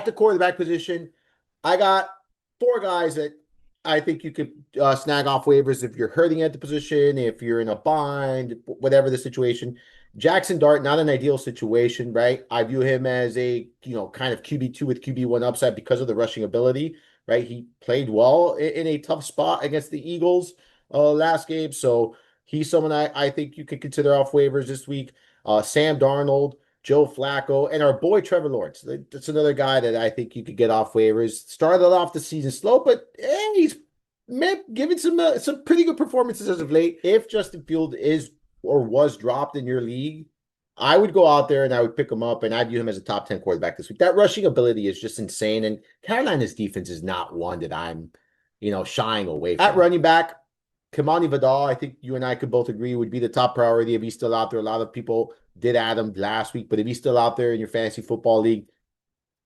At the quarterback position, I got four guys that I think you could snag off waivers if you're hurting at the position, if you're in a bind, whatever the situation. Jackson Dart, not an ideal situation, right? I view him as a, kind of QB2 with QB1 upside because of the rushing ability, right? He played well in a tough spot against the Eagles last game. So he's someone I think you could consider off waivers this week. Sam Darnold, Joe Flacco, and our boy Trevor Lawrence. That's another guy that I think you could get off waivers. Started off the season slow, but he's given some pretty good performances as of late. If Justin Field is or was dropped in your league, I would go out there and I would pick him up, and I view him as a top 10 quarterback this week. That rushing ability is just insane, and Carolina's defense is not one that I'm, shying away from. At running back, Kamani Vidal, I think you and I could both agree, would be the top priority if he's still out there. A lot of people did add him last week, but if he's still out there in your fantasy football league,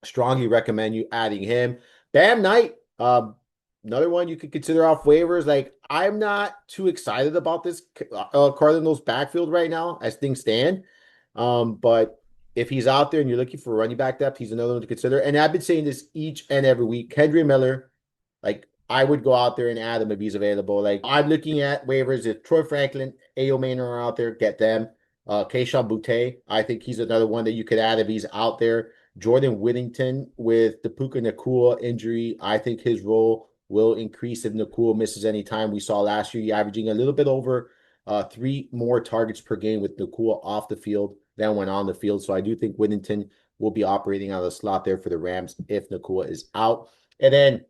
strongly recommend you adding him. Bam Knight, another one you could consider off waivers. Like, I'm not too excited about this Cardinals backfield right now as things stand. But if he's out there and you're looking for running back depth, he's another one to consider. And I've been saying this each and every week. Kendra Miller, like, I would go out there and add him if he's available. Like, I'm looking at waivers. If Troy Franklin, Ayo Maynard are out there, get them. Keishon Butte, I think he's another one that you could add if he's out there. Jordan Whittington with the Puka Nacua injury, I think his role will increase if Nacua misses any time. We saw last year, averaging a little bit over 3 more targets per game with Nacua off the field than when on the field. So I do think Whittington will be operating out of the slot there for the Rams if Nacua is out. And then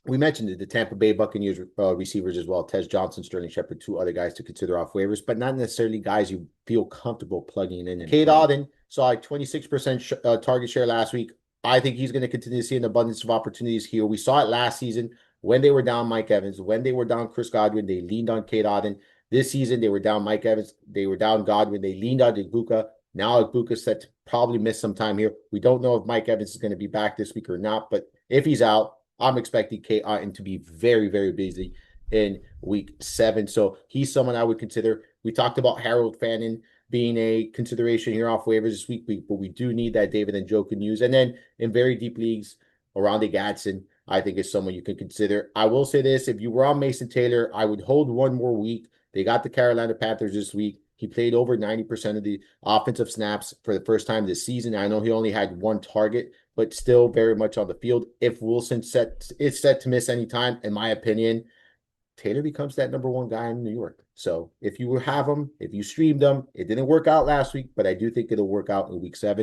we mentioned the Tampa Bay Buccaneers receivers as well. Tez Johnson, Sterling Shepard, 2 other guys to consider off waivers, but not necessarily guys you feel comfortable plugging in. Cade Otton saw a 26% target share last week. I think he's going to continue to see an abundance of opportunities here. We saw it last season when they were down Mike Evans, when they were down Chris Godwin, they leaned on Cade Otton. This season, they were down Mike Evans, they were down Godwin, they leaned on Ibuka. Now Ibuka's set to probably miss some time here. We don't know if Mike Evans is going to be back this week or not, but if he's out, I'm expecting Cade Otton to be very, very busy in week 7. So he's someone I would consider. We talked about Harold Fannin being a consideration here off waivers this week, but we do need that David Njoku news. And then in very deep leagues, Oronde Gadsden, I think is someone you can consider. I will say this, if you were on Mason Taylor, I would hold one more week. They got the Carolina Panthers this week. He played over 90% of the offensive snaps for the first time this season. I know he only had 1 target, but still very much on the field. If Wilson is set to miss any time, in my opinion, Taylor becomes that number 1 guy in New York. So if you have him, if you streamed him, it didn't work out last week, but I do think it'll work out in week 7.